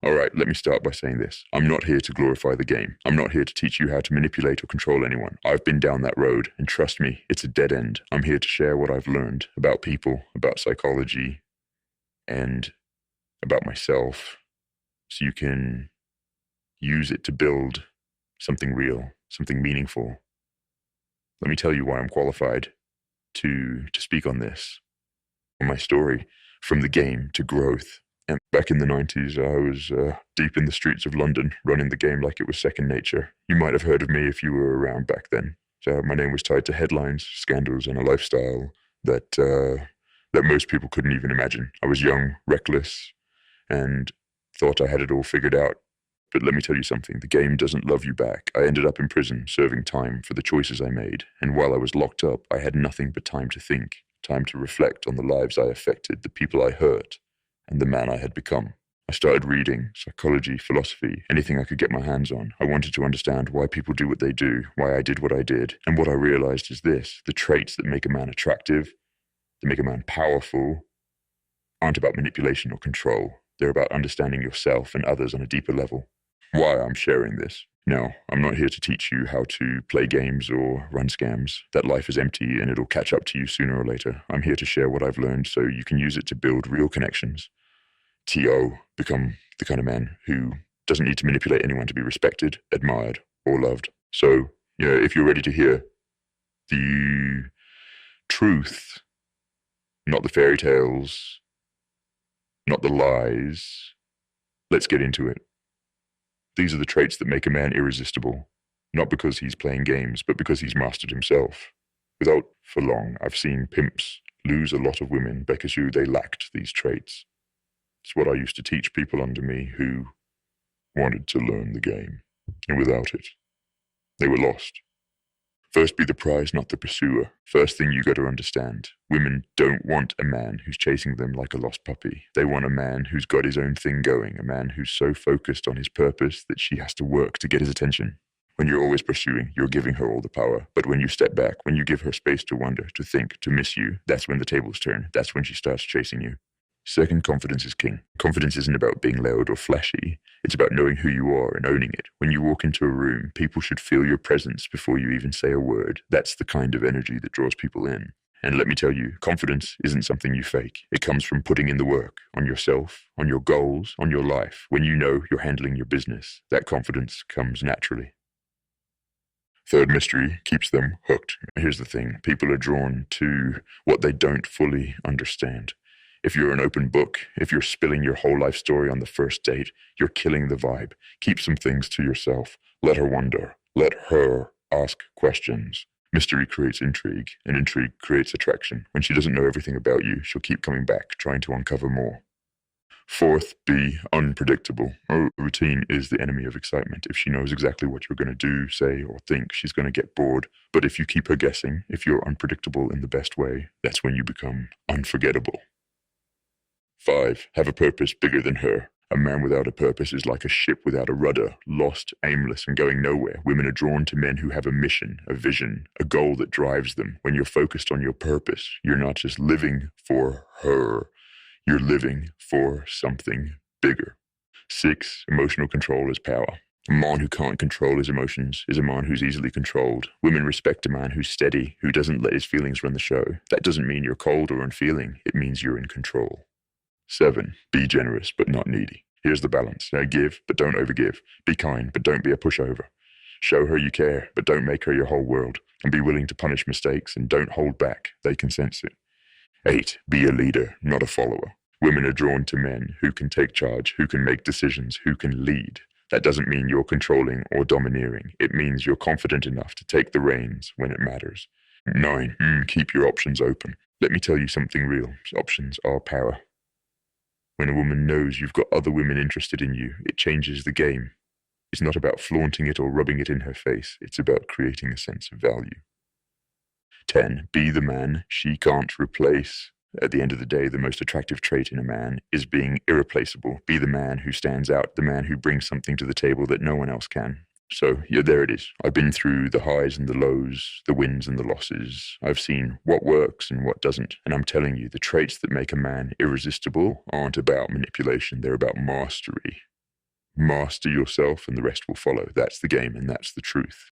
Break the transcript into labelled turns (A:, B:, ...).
A: Alright, let me start by saying this. I'm not here to glorify the game. I'm not here to teach you how to manipulate or control anyone. I've been down that road, and trust me, it's a dead end. I'm here to share what I've learned about people, about psychology, and about myself, so you can use it to build something real, something meaningful. Let me tell you why I'm qualified to speak on this. My story, from the game to growth. And back in the 90s, I was deep in the streets of London, running the game like it was second nature. You might have heard of me if you were around back then. So my name was tied to headlines, scandals, and a lifestyle that most people couldn't even imagine. I was young, reckless, and thought I had it all figured out. But let me tell you something, the game doesn't love you back. I ended up in prison, serving time for the choices I made. And while I was locked up, I had nothing but time to think, time to reflect on the lives I affected, the people I hurt, and the man I had become. I started reading psychology, philosophy, anything I could get my hands on. I wanted to understand why people do what they do, why I did what I did. And what I realized is this: the traits that make a man attractive, that make a man powerful, aren't about manipulation or control. They're about understanding yourself and others on a deeper level. Why I'm sharing this. No, I'm not here to teach you how to play games or run scams. That life is empty and it'll catch up to you sooner or later. I'm here to share what I've learned so you can use it to build real connections. T.O. Become the kind of man who doesn't need to manipulate anyone to be respected, admired, or loved. So, if you're ready to hear the truth, not the fairy tales, not the lies, let's get into it. These are the traits that make a man irresistible, not because he's playing games, but because he's mastered himself. Without for long, I've seen pimps lose a lot of women because they lacked these traits. It's what I used to teach people under me who wanted to learn the game, and without it, they were lost. First, be the prize, not the pursuer. First thing you got to understand, women don't want a man who's chasing them like a lost puppy. They want a man who's got his own thing going, a man who's so focused on his purpose that she has to work to get his attention. When you're always pursuing, you're giving her all the power. But when you step back, when you give her space to wonder, to think, to miss you, that's when the tables turn. That's when she starts chasing you. Second, confidence is king. Confidence isn't about being loud or flashy. It's about knowing who you are and owning it. When you walk into a room, people should feel your presence before you even say a word. That's the kind of energy that draws people in. And let me tell you, confidence isn't something you fake. It comes from putting in the work on yourself, on your goals, on your life. When you know you're handling your business, that confidence comes naturally. Third mystery keeps them hooked. Here's the thing, people are drawn to what they don't fully understand. If you're an open book, if you're spilling your whole life story on the first date, you're killing the vibe. Keep some things to yourself. Let her wonder. Let her ask questions. Mystery creates intrigue, and intrigue creates attraction. When she doesn't know everything about you, she'll keep coming back, trying to uncover more. Fourth, be unpredictable. Routine is the enemy of excitement. If she knows exactly what you're going to do, say, or think, she's going to get bored. But if you keep her guessing, if you're unpredictable in the best way, that's when you become unforgettable. 5, have a purpose bigger than her. A man without a purpose is like a ship without a rudder, lost, aimless, and going nowhere. Women are drawn to men who have a mission, a vision, a goal that drives them. When you're focused on your purpose, you're not just living for her, you're living for something bigger. 6, emotional control is power. A man who can't control his emotions is a man who's easily controlled. Women respect a man who's steady, who doesn't let his feelings run the show. That doesn't mean you're cold or unfeeling, it means you're in control. 7, be generous but not needy. Here's the balance. Now give, but don't overgive. Be kind, but don't be a pushover. Show her you care, but don't make her your whole world. And be willing to punish mistakes and don't hold back. They can sense it. 8, be a leader, not a follower. Women are drawn to men who can take charge, who can make decisions, who can lead. That doesn't mean you're controlling or domineering. It means you're confident enough to take the reins when it matters. 9, keep your options open. Let me tell you something real. Options are power. When a woman knows you've got other women interested in you, it changes the game. It's not about flaunting it or rubbing it in her face. It's about creating a sense of value. 10, be the man she can't replace. At the end of the day, the most attractive trait in a man is being irreplaceable. Be the man who stands out, the man who brings something to the table that no one else can. So, there it is. I've been through the highs and the lows, the wins and the losses. I've seen what works and what doesn't. And I'm telling you, the traits that make a man irresistible aren't about manipulation. They're about mastery. Master yourself and the rest will follow. That's the game and that's the truth.